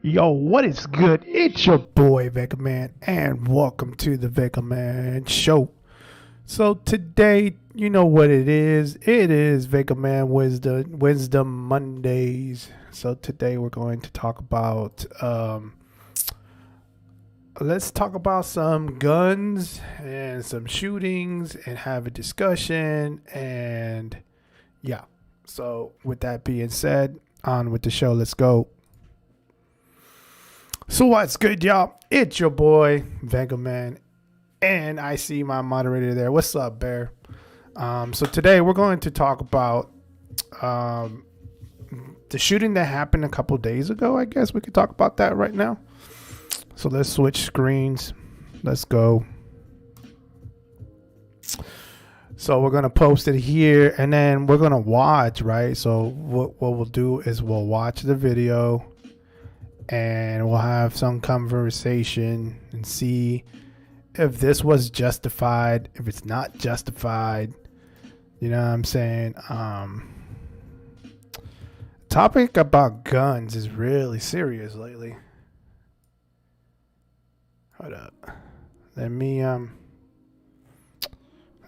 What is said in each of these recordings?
Yo, what is good? It's your boy Vegaman, and welcome to the Vegaman Show. So today, you know what it is. It is Vegaman Wisdom Mondays. So today we're going to talk about let's talk about some guns and some shootings and have a discussion, and yeah. So with that being said, on with the show. Let's go. So what's good, y'all? It's your boy Vegaman, and I see my moderator there. What's up, Bear? So today we're going to talk about the shooting that happened a couple days ago. I guess we could talk about that right now. So let's switch screens. Let's go. So we're gonna post it here, and then we're gonna watch, right? So what we'll do is we'll watch the video, and we'll have some conversation and see if this was justified, if it's not justified. You know what I'm saying? Topic about guns is really serious lately. Hold up. Let me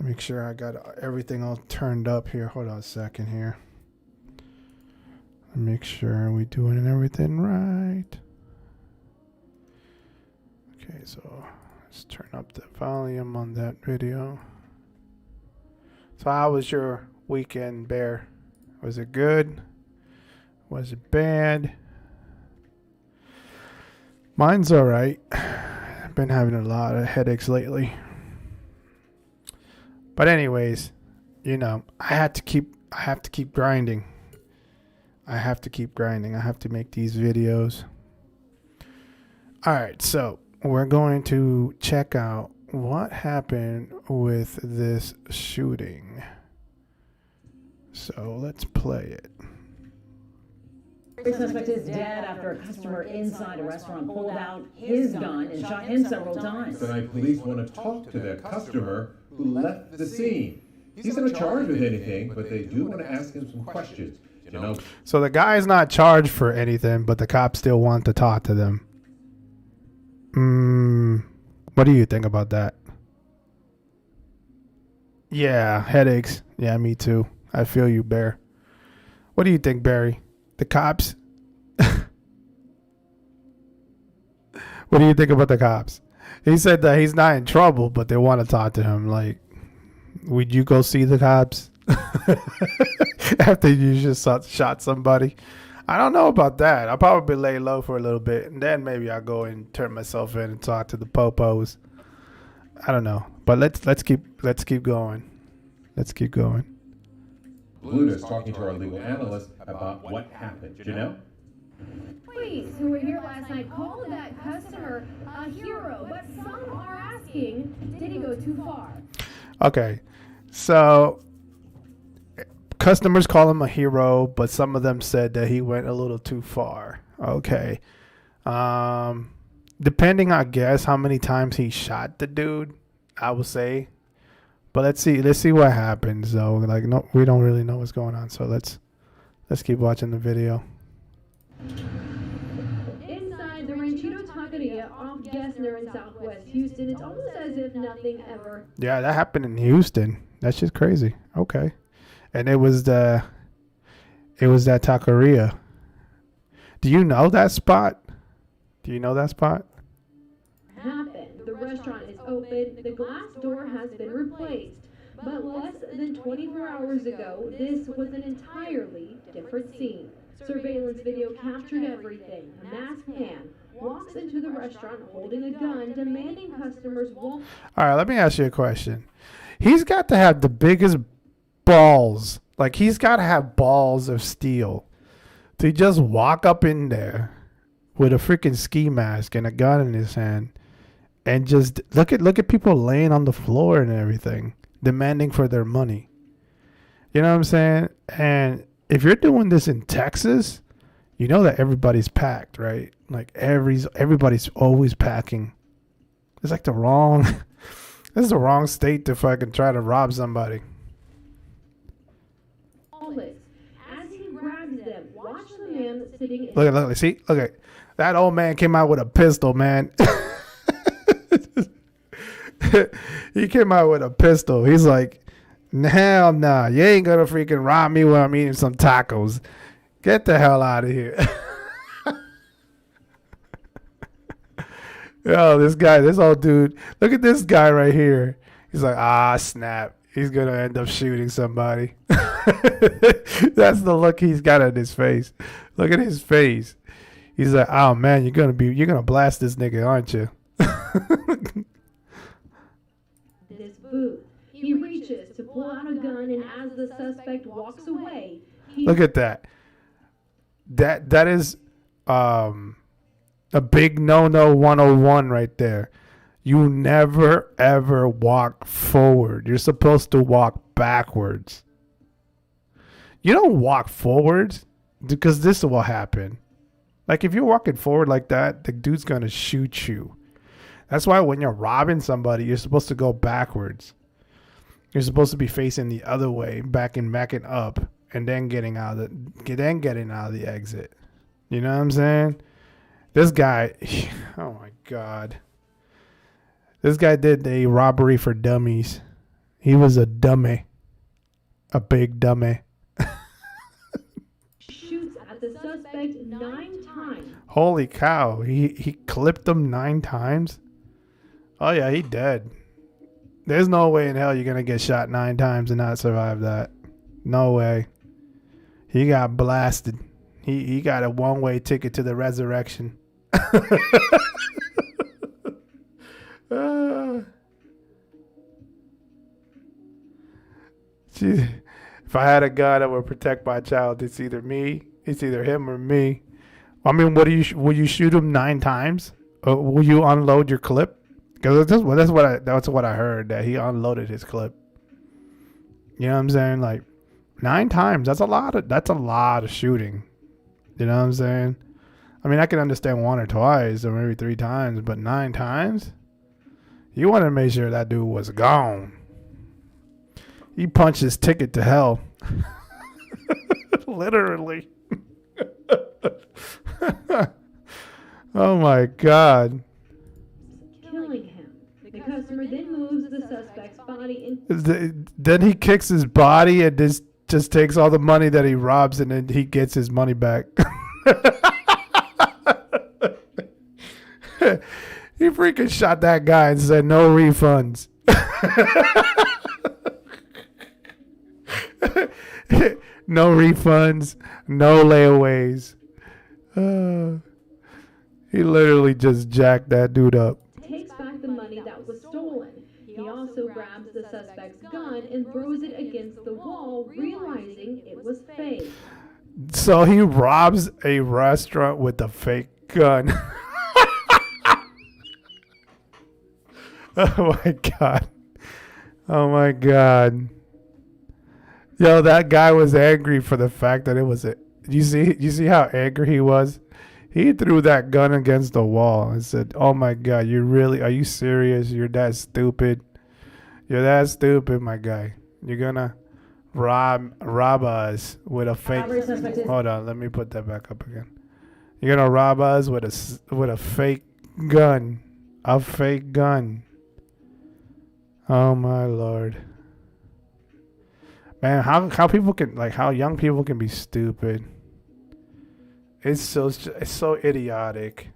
make sure I got everything all turned up here. Hold on a second here. Make sure we doing everything right. Okay, so let's turn up the volume on that video. So how was your weekend, Bear? Was it good? Was it bad? Mine's all right. I've been having a lot of headaches lately. But anyways, you know, I have to keep grinding. I have to keep grinding. I have to make these videos. All right, so we're going to check out what happened with this shooting. So let's play it. The suspect is dead after a customer inside a restaurant pulled out his gun and shot him several times. Tonight, police want to talk to that customer who left the scene. He's not charged with anything, but they do want to ask him some questions. You know. So the guy's not charged for anything, but the cops still want to talk to them. What do you think about that? Yeah, headaches. Yeah, me too. I feel you, Bear. What do you think, Barry? The cops? What do you think about the cops? He said that he's not in trouble, but they want to talk to him. Like, would you go see the cops after you just shot somebody? I don't know about that. I'll probably lay low for a little bit, and then maybe I'll go and turn myself in and talk to the popos. I don't know, but let's keep going. Let's keep going. Bluda's talking to our legal analyst about what happened. You know. Police who were here last night called that customer a hero, but some are asking, did he go too far? Okay, so customers call him a hero, but some of them said that he went a little too far. Okay, depending, I guess, how many times he shot the dude, I would say. But let's see what happens though. Like, no, we don't really know what's going on, so let's keep watching the video. Inside the Ranchito Taqueria off Gessner in Southwest Houston, it's almost as if nothing ever. Yeah, that happened in Houston. That's just crazy. Okay, and it was that taqueria. Do you know that spot? Happened. The restaurant is open. The glass door has been replaced. But less than 24 hours ago, this was an entirely different scene. Surveillance video captured everything. A masked man walks into the restaurant holding a gun, demanding customers walk. All right, let me ask you a question. He's got to have the biggest balls. Like, he's got to have balls of steel to just walk up in there with a freaking ski mask and a gun in his hand and just look at people laying on the floor and everything, demanding for their money. You know what I'm saying? And if you're doing this in Texas, you know that everybody's packed, right? Like, everybody's always packing. It's like this is the wrong state to fucking try to rob somebody. As he grabs them, watch the man sitting in Look, see? Look at that old man came out with a pistol, man. He came out with a pistol. He's like, hell nah, you ain't gonna freaking rob me when I'm eating some tacos. Get the hell out of here. Yo, this old dude. Look at this guy right here. He's like, snap. He's gonna end up shooting somebody. That's the look he's got on his face. Look at his face. He's like, oh man, you're gonna blast this nigga, aren't you? this booth. He reaches to pull out a gun, and as the suspect walks away, look at that. That is a big no 101 right there. You never ever walk forward. You're supposed to walk backwards. You don't walk forwards because this will happen. Like if you're walking forward like that, the dude's gonna shoot you. That's why when you're robbing somebody, you're supposed to go backwards. You're supposed to be facing the other way, backing up, and then getting out of the exit. You know what I'm saying? This guy, oh my God. This guy did a robbery for dummies. He was a dummy. A big dummy. Shoots at the suspect 9 times. Holy cow. He clipped him 9 times? Oh yeah, he dead. There's no way in hell you're going to get shot 9 times and not survive that. No way. He got blasted. He got a one-way ticket to the resurrection. If I had a gun that would protect my child, it's either him or me. I mean, will you shoot him 9 times? Or will you unload your clip? Because that's what I heard, that he unloaded his clip. You know what I'm saying? Like 9 times. That's a lot of shooting. You know what I'm saying? I mean, I can understand 1 or twice or maybe 3 times, but 9 times? You want to make sure that dude was gone. He punched his ticket to hell. Literally. Oh my God. Killing him. The customer then moves the suspect's body Then he kicks his body and just takes all the money that he robs and then he gets his money back. He freaking shot that guy and said no refunds. No refunds, no layaways. He literally just jacked that dude up. takes back the money that was stolen. He also grabs the suspect's gun and throws it against the wall, realizing it was fake. So he robs a restaurant with a fake gun. Oh my God. Oh my God. Yo, that guy was angry for the fact that it was a... You see how angry he was? He threw that gun against the wall and said, oh my God, are you serious? You're that stupid. You're that stupid, my guy. You're gonna rob us with a fake... Hold on, let me put that back up again. You're gonna rob us with a fake gun. A fake gun. Oh my Lord. Man, how people can, like, how young people can be stupid. It's so idiotic.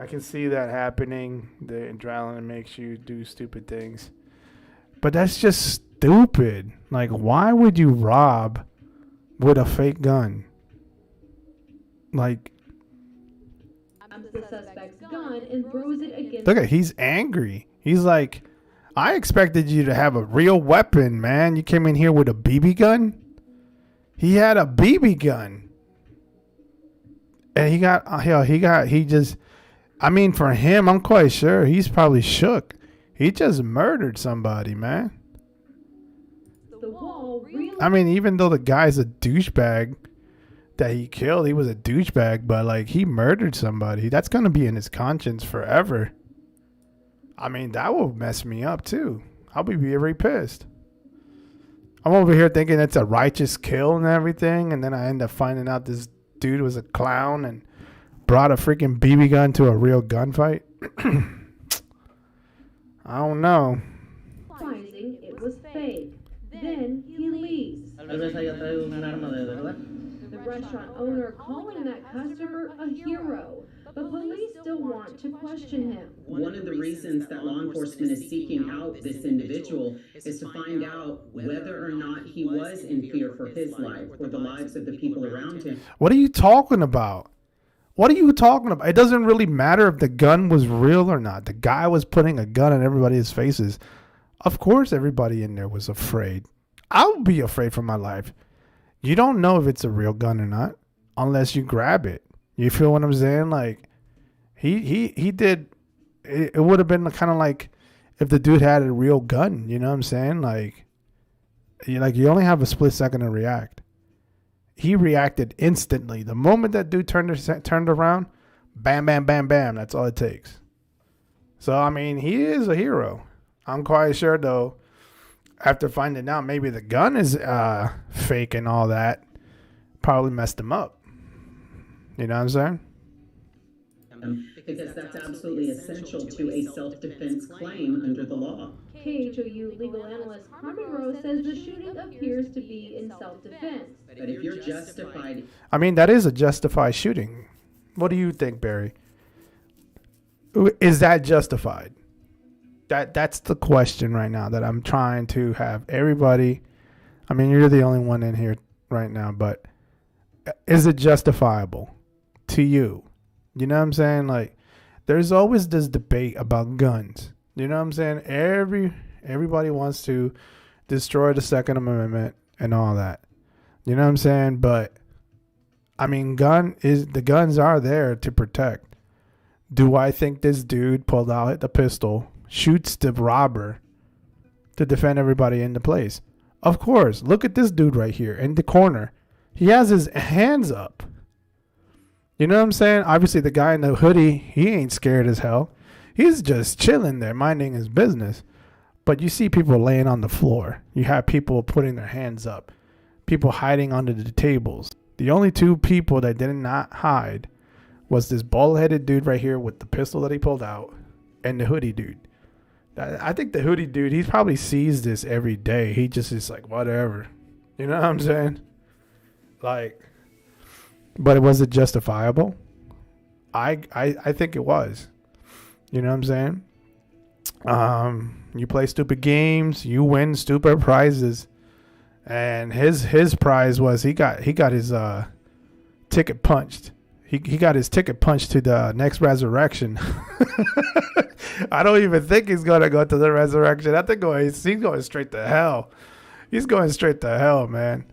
I can see that happening. The adrenaline makes you do stupid things. But that's just stupid. Like, why would you rob with a fake gun? Like, The suspect's gun and throws it against... Look at, he's angry. He's like, I expected you to have a real weapon, man. You came in here with a BB gun? He had a BB gun. And I mean, for him, I'm quite sure he's probably shook. He just murdered somebody, man. The wall really... I mean, even though the guy's a douchebag that he killed, he was a douchebag, but like, he murdered somebody. That's going to be in his conscience forever. I mean, that will mess me up too. I'll be very pissed. I'm over here thinking it's a righteous kill and everything, and then I end up finding out this dude was a clown and brought a freaking BB gun to a real gunfight. I don't know. Realizing it was fake. Then he leaves. Tal vez haya traído un arma de verdad. The restaurant owner calling that customer a hero, but police still want to question him. One of the reasons that law enforcement is seeking out this individual is to find out whether or not he was in fear for his life or the lives of the people around him. What are you talking about? What are you talking about? It doesn't really matter if the gun was real or not. The guy was putting a gun in everybody's faces. Of course, everybody in there was afraid. I would be afraid for my life. You don't know if it's a real gun or not unless you grab it. You feel what I'm saying? Like, he did. It would have been kind of like if the dude had a real gun. You know what I'm saying? Like you only have a split second to react. He reacted instantly. The moment that dude turned around, bam, bam, bam, bam. That's all it takes. So, I mean, he is a hero. I'm quite sure, though, after finding out maybe the gun is fake and all that, probably messed him up. You know what I'm saying? Because that's absolutely essential to a self-defense claim under the law. KHOU legal analyst Carmen Rose says the shooting appears to be in self-defense. But if you're justified... I mean, that is a justified shooting. What do you think, Barry? Is that justified? That's the question right now that I'm trying to have everybody. I mean, you're the only one in here right now, but is it justifiable to you? You know what I'm saying? Like, there's always this debate about guns. You know what I'm saying? Everybody wants to destroy the Second Amendment and all that. You know what I'm saying? But I mean, the guns are there to protect. Do I think this dude pulled out the pistol, shoots the robber to defend everybody in the place? Of course. Look at this dude right here in the corner. He has his hands up. You know what I'm saying? Obviously, the guy in the hoodie, he ain't scared as hell. He's just chilling there, minding his business. But you see people laying on the floor. You have people putting their hands up. People hiding under the tables. The only two people that did not hide was this bald-headed dude right here with the pistol that he pulled out and the hoodie dude. I think the hoodie dude, he probably sees this every day. He just is like, whatever. You know what I'm saying? Like, but was it justifiable? I think it was. You know what I'm saying? You play stupid games, you win stupid prizes. And his prize was he got his ticket punched. He got his ticket punched to the next resurrection. I don't even think he's gonna go to the resurrection. I think he's going straight to hell. He's going straight to hell, man.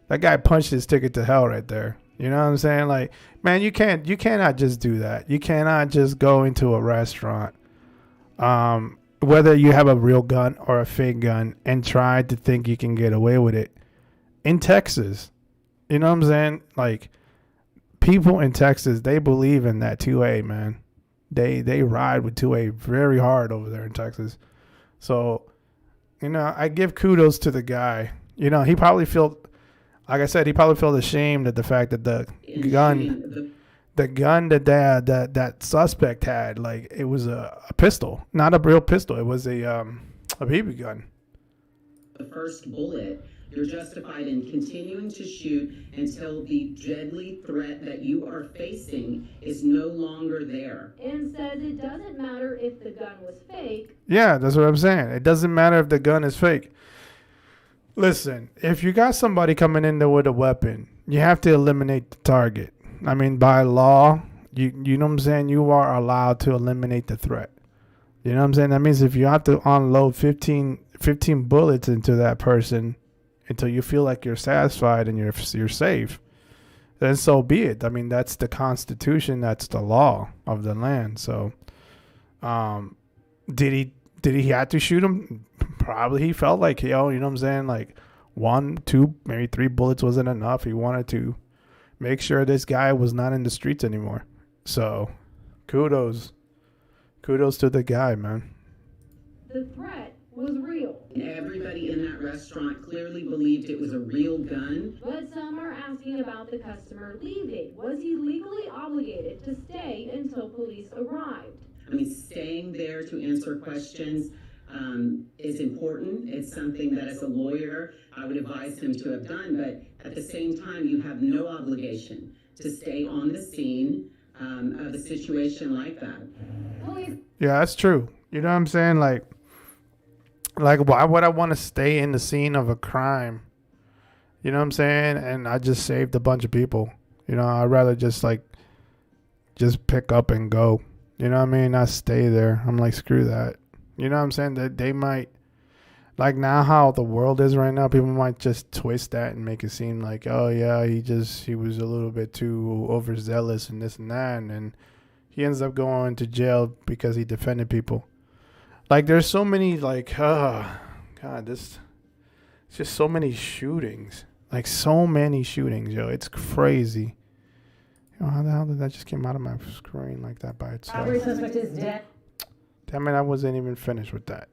That guy punched his ticket to hell right there. You know what I'm saying? Like, man, you cannot just do that. You cannot just go into a restaurant, whether you have a real gun or a fake gun, and try to think you can get away with it. In Texas, you know what I'm saying? Like, people in Texas, they believe in that 2A, man. They ride with 2A very hard over there in Texas. So, you know, I give kudos to the guy. You know, he probably felt, like I said, he probably felt ashamed at the fact that the gun that suspect had, like, it was a pistol, not a real pistol. It was a BB gun. The first bullet, you're justified in continuing to shoot until the deadly threat that you are facing is no longer there. And says it doesn't matter if the gun was fake. Yeah, that's what I'm saying. It doesn't matter if the gun is fake. Listen, if you got somebody coming in there with a weapon, you have to eliminate the target. I mean, by law, you know what I'm saying? You are allowed to eliminate the threat. You know what I'm saying? That means if you have to unload 15 bullets into that person until you feel like you're satisfied and you're safe, then so be it. I mean, that's the Constitution. That's the law of the land. So, did he have to shoot him? Probably he felt like, you know what I'm saying? Like 1, 2, maybe 3 bullets wasn't enough. He wanted to make sure this guy was not in the streets anymore. So, kudos to the guy, man. The threat was real. Everybody in that restaurant clearly believed it was a real gun. But some are asking about the customer leaving. Was he legally obligated to stay until police arrived? I mean, staying there to answer questions is important. It's something that as a lawyer, I would advise him to have done, but at the same time, you have no obligation to stay on the scene of a situation like that. Yeah, that's true. You know what I'm saying? Like why would I want to stay in the scene of a crime? You know what I'm saying? And I just saved a bunch of people. You know, I'd rather just pick up and go. You know what I mean? Not stay there. I'm like, screw that. You know what I'm saying? That they might, like now how the world is right now, people might just twist that and make it seem like, oh yeah, he was a little bit too overzealous and this and that, and then he ends up going to jail because he defended people. Like there's so many it's just so many shootings. Like so many shootings, yo. It's crazy. You know, how the hell did that just came out of my screen like that by itself? Robbery suspect is dead. Damn it, I wasn't even finished with that.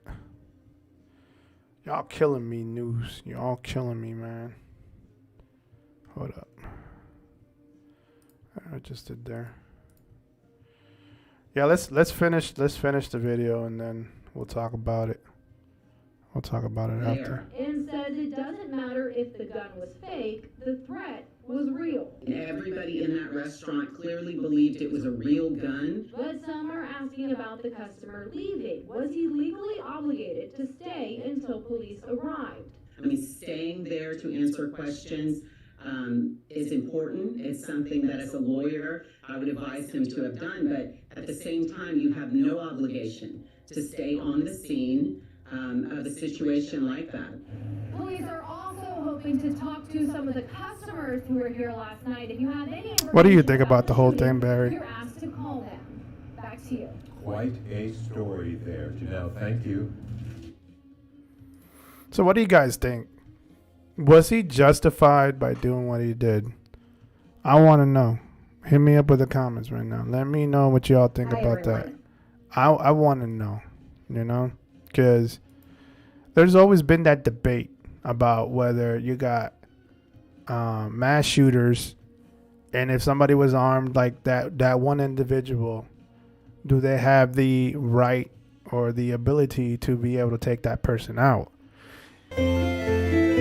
Y'all killing me, news. Y'all killing me, man. Hold up. I just did there. Yeah, let's finish the video and then we'll talk about it. We'll talk about it after. And says it doesn't matter if the gun was fake, the threat was real. Everybody in that restaurant clearly believed it was a real gun. But some are asking about the customer leaving. Was he legally obligated to stay until police arrived? I mean, staying there to answer questions is important. It's something that as a lawyer, I would advise him to have done, but at the same time, you have no obligation to stay on the scene of a situation like that. Police are also hoping to talk to some of the customers who were here last night. If you have any information, What do you think about the whole thing, Barry? You're asked to call them. Back to you. Quite a story there, Janelle. Thank you. So what do you guys think? Was he justified by doing what he did? I want to know. Hit me up with the comments right now. Let me know what y'all think about that. I want to know, you know, because there's always been that debate about whether you got mass shooters, and if somebody was armed like that one individual, do they have the right or the ability to be able to take that person out?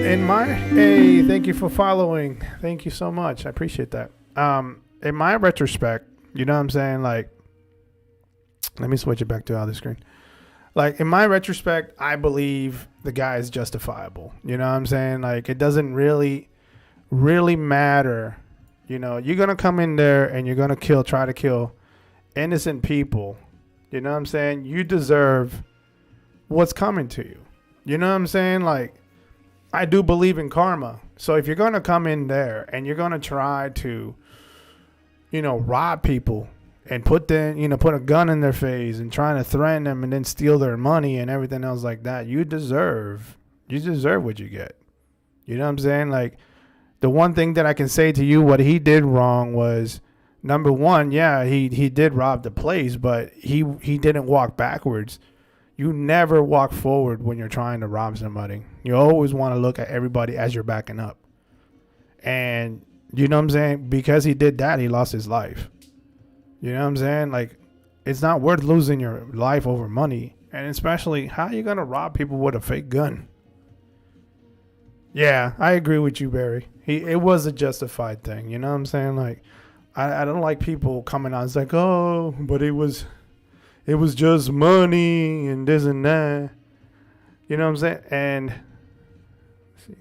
Hey, thank you for following. Thank you so much. I appreciate that. In my retrospect, you know what I'm saying? Like, let me switch it back to the other screen. Like, in my retrospect, I believe the guy is justifiable. You know what I'm saying? Like, it doesn't really matter. You know, you're going to come in there and you're going to try to kill innocent people. You know what I'm saying? You deserve what's coming to you. You know what I'm saying? Like, I do believe in karma. So if you're going to come in there and you're going to try to, you know, rob people and put a gun in their face and trying to threaten them and then steal their money and everything else like that, you deserve what you get. You know what I'm saying? Like, the one thing that I can say to you, what he did wrong was, number one, yeah, he did rob the place, but he didn't walk backwards. You never walk forward when you're trying to rob somebody. You always want to look at everybody as you're backing up. And you know what I'm saying? Because he did that, he lost his life. You know what I'm saying? Like, it's not worth losing your life over money. And especially, how are you going to rob people with a fake gun? Yeah, I agree with you, Barry. It was a justified thing. You know what I'm saying? Like, I don't like people coming out. It's like, oh, but it was just money and this and that. You know what I'm saying? And let's see.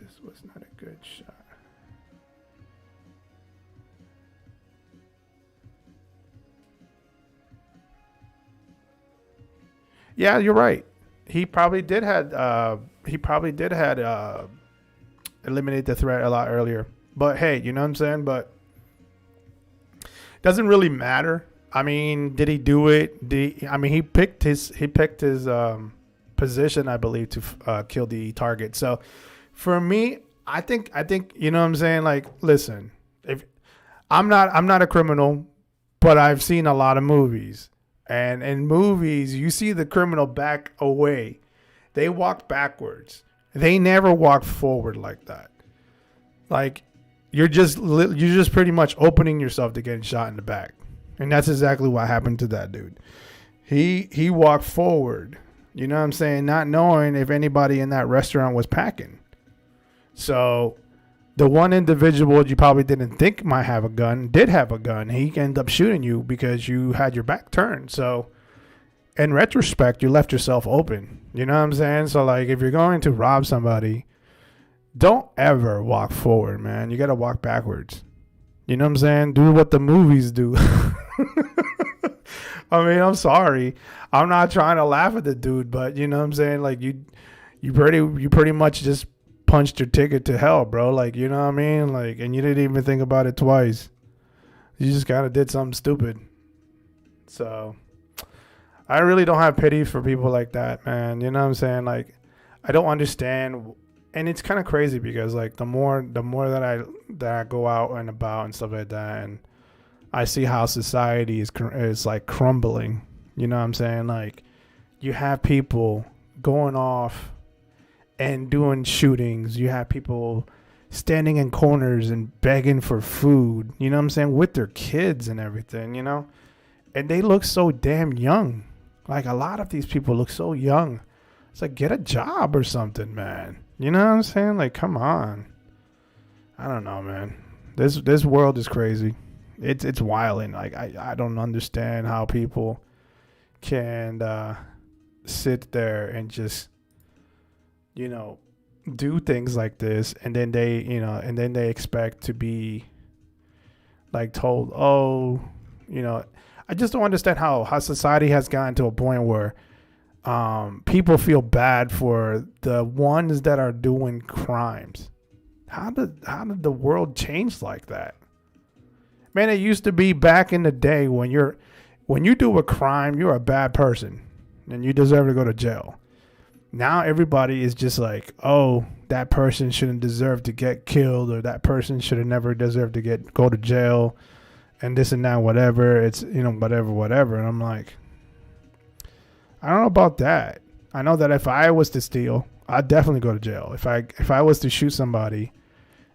This was not a good shot. Yeah, you're right. He probably did had eliminate the threat a lot earlier. But hey, you know what I'm saying? But doesn't really matter. I mean, did he do it? He picked his position, I believe, to kill the target. So for me, I think you know what I'm saying? Like, listen, if I'm not a criminal, but I've seen a lot of movies. And in movies, you see the criminal back away. They walk backwards. They never walk forward like that. Like you're just pretty much opening yourself to getting shot in the back. And that's exactly what happened to that dude. He walked forward, you know what I'm saying, not knowing if anybody in that restaurant was packing. So the one individual you probably didn't think might have a gun did have a gun. He ended up shooting you because you had your back turned. So in retrospect, you left yourself open. You know what I'm saying? So like if you're going to rob somebody, don't ever walk forward, man. You got to walk backwards. You know what I'm saying? Do what the movies do. I mean, I'm sorry. I'm not trying to laugh at the dude, but you know what I'm saying? Like you pretty much just punched your ticket to hell, bro. Like, you know what I mean? Like, and you didn't even think about it twice. You just kind of did something stupid. So I really don't have pity for people like that, man. You know what I'm saying? Like, I don't understand. And it's kind of crazy because like the more that I go out and about and stuff like that, and I see how society is like crumbling. You know what I'm saying? Like you have people going off and doing shootings. You have people standing in corners and begging for food. You know what I'm saying? With their kids and everything, you know? And they look so damn young. Like a lot of these people look so young. It's like, get a job or something, man. You know what I'm saying? Like, come on. I don't know, man. This world is crazy. It's wilding. Like I don't understand how people can sit there and just, you know, do things like this, and then they expect to be like told, oh, you know, I just don't understand how society has gotten to a point where people feel bad for the ones that are doing crimes. How did the world change like that? Man, it used to be back in the day when you do a crime, you're a bad person and you deserve to go to jail. Now everybody is just like, oh, that person shouldn't deserve to get killed, or that person should have never deserved to go to jail, and this and that, whatever. It's, you know, whatever. And I'm like, I don't know about that. I know that if I was to steal, I'd definitely go to jail. If I was to shoot somebody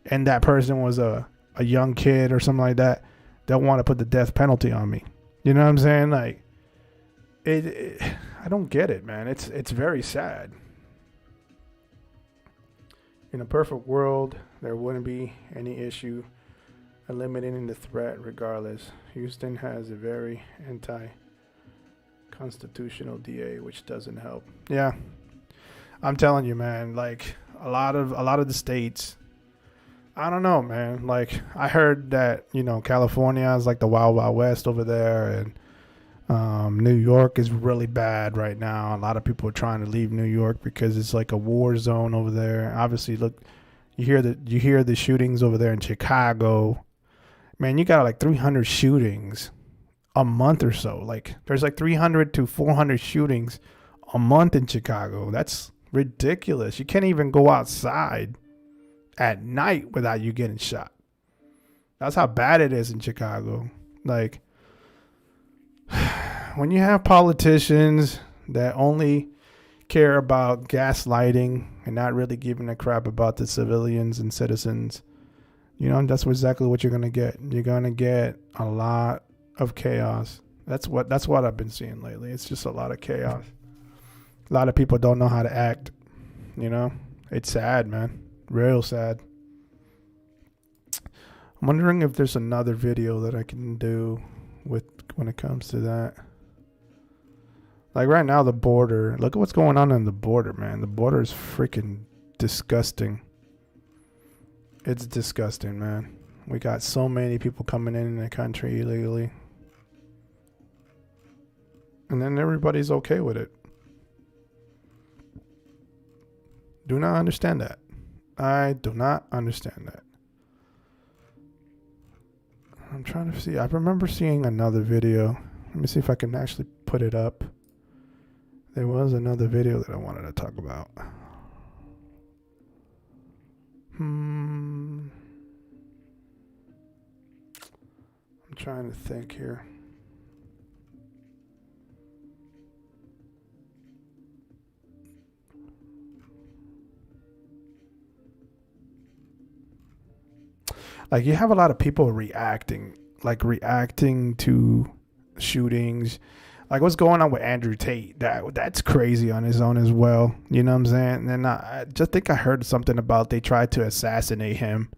and that person was a young kid or something like that, they'll want to put the death penalty on me. You know what I'm saying? Like, I don't get it, man. It's very sad. In a perfect world, there wouldn't be any issue eliminating the threat regardless. Houston has a very anti-constitutional DA, which doesn't help. Yeah, I'm telling you, man. Like a lot of the states, I don't know, man. Like I heard that, you know, California is like the wild, wild west over there, and New York is really bad right now. A lot of people are trying to leave New York because it's like a war zone over there. Obviously, look, you hear the shootings over there in Chicago. Man, you got like 300 shootings a month or so. Like there's like 300 to 400 shootings a month in Chicago. That's ridiculous. You can't even go outside at night without you getting shot. That's how bad it is in Chicago. Like, when you have politicians that only care about gaslighting and not really giving a crap about the civilians and citizens, you know, that's exactly what you're going to get. You're going to get a lot of chaos. That's what I've been seeing lately. It's just a lot of chaos. A lot of people don't know how to act. You know, it's sad, man. Real sad. I'm wondering if there's another video that I can do with when it comes to that. Like right now, the border. Look at what's going on in the border, man. The border is freaking disgusting. It's disgusting, man. We got so many people coming in the country illegally. And then everybody's okay with it. Do not understand that. I do not understand that. I'm trying to see. I remember seeing another video. Let me see if I can actually put it up. There was another video that I wanted to talk about. I'm trying to think here. like you have a lot of people reacting to shootings. Like what's going on with Andrew Tate? That's crazy on his own as well. You know what I'm saying? And then I just think I heard something about they tried to assassinate him.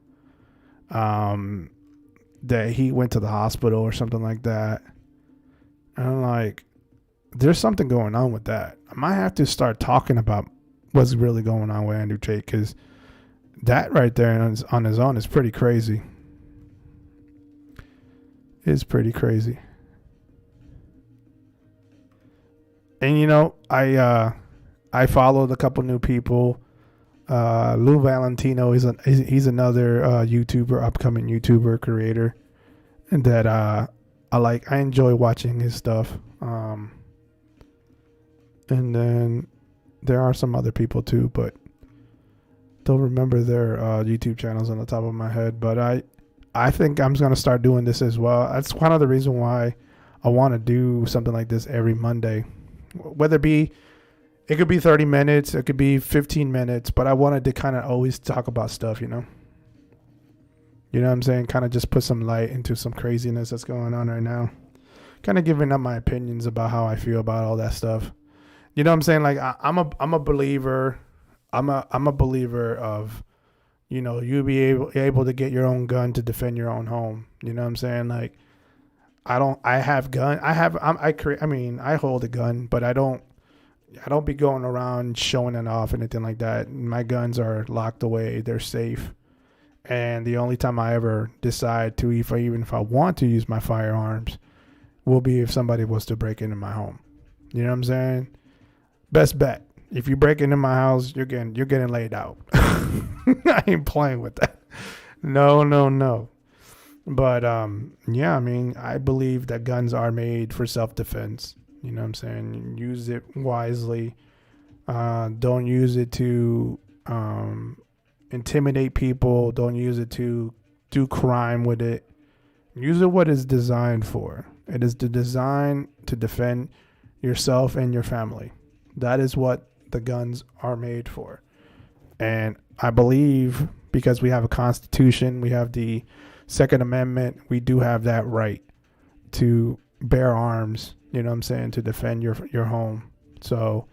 That he went to the hospital or something like that. And I'm like, there's something going on with that. I might have to start talking about what's really going on with Andrew Tate, because that right there on his own is pretty crazy. It's pretty crazy. And you know, I followed a couple new people. Lou Valentino he's another upcoming YouTuber creator, and that I enjoy watching his stuff. And then there are some other people too, but don't remember their YouTube channels on the top of my head. But I think I'm gonna start doing this as well. That's one of the reasons why I want to do something like this every Monday. Whether it could be 30 minutes, it could be 15 minutes, but I wanted to kind of always talk about stuff, you know? You know what I'm saying? Kind of just put some light into some craziness that's going on right now. Kind of giving up my opinions about how I feel about all that stuff. You know what I'm saying? Like I'm a believer. I'm a believer of, you know, you be able to get your own gun to defend your own home. You know what I'm saying? Like I hold a gun, but I don't be going around showing it off, anything like that. My guns are locked away. They're safe. And the only time I ever decide to, if I want to use my firearms, will be if somebody was to break into my home. You know what I'm saying? Best bet. If you break into my house, you're getting laid out. I ain't playing with that. No. But yeah, I mean, I believe that guns are made for self-defense. You know what I'm saying? Use it wisely. Don't use it to intimidate people. Don't use it to do crime with it. Use it what it's designed for. It is designed to defend yourself and your family. That is what the guns are made for. And I believe because we have a constitution, we have the Second Amendment, we do have that right to bear arms, you know what I'm saying, to defend your home. So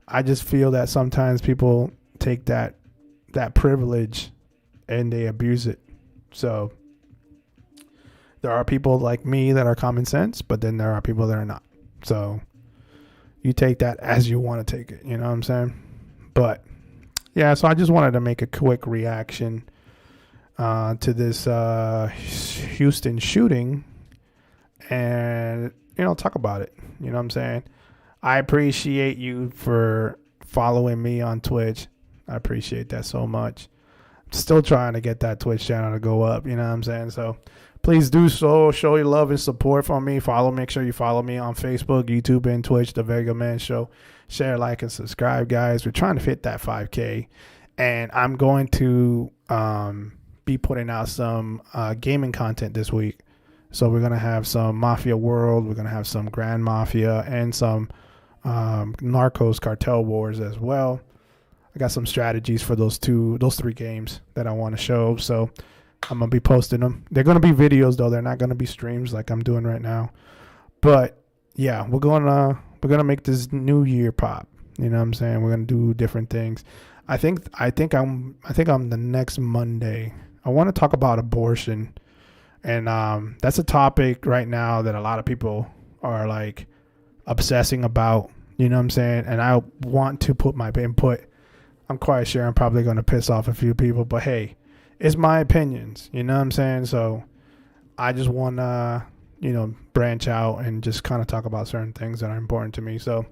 I just feel that sometimes people take that privilege and they abuse it. So there are people like me that are common sense, but then there are people that are not. So you take that as you want to take it, you know what I'm saying? But yeah, so I just wanted to make a quick reaction to this Houston shooting and, you know, talk about it. You know what I'm saying? I appreciate you for following me on Twitch. I appreciate that so much. I'm still trying to get that Twitch channel to go up, you know what I'm saying? So please do so. Show your love and support for me. Make sure you follow me on Facebook, YouTube, and Twitch, The Vegaman Show. Share, like, and subscribe, guys. We're trying to hit that 5K. And I'm going to be putting out some gaming content this week. So we're going to have some Mafia World. We're going to have some Grand Mafia and some Narcos Cartel Wars as well. I got some strategies for those 3 games that I want to show. So I'm going to be posting them. They're going to be videos, though. They're not going to be streams like I'm doing right now. But yeah, we're going to make this new year pop. You know what I'm saying? We're going to do different things. I think I'm the next Monday. I want to talk about abortion. And that's a topic right now that a lot of people are like obsessing about. You know what I'm saying? And I want to put my input. I'm quite sure I'm probably going to piss off a few people, but hey, it's my opinions. You know what I'm saying? So I just want to, you know, branch out and just kind of talk about certain things that are important to me. So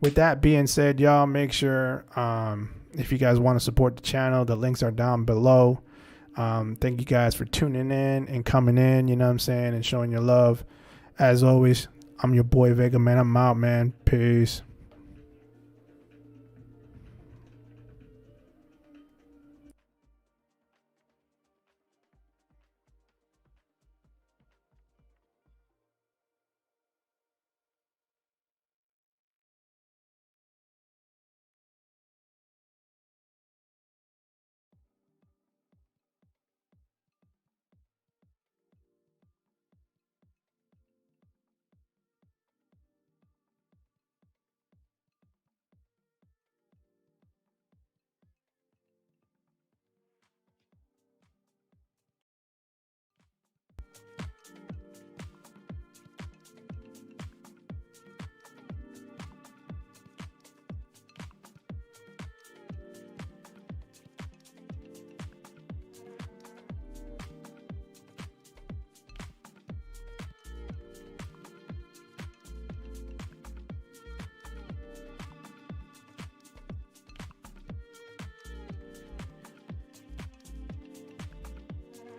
with that being said, y'all, make sure if you guys want to support the channel, the links are down below. Thank you guys for tuning in and coming in, you know what I'm saying, and showing your love. As always, I'm your boy Vegaman. I'm out, man. Peace.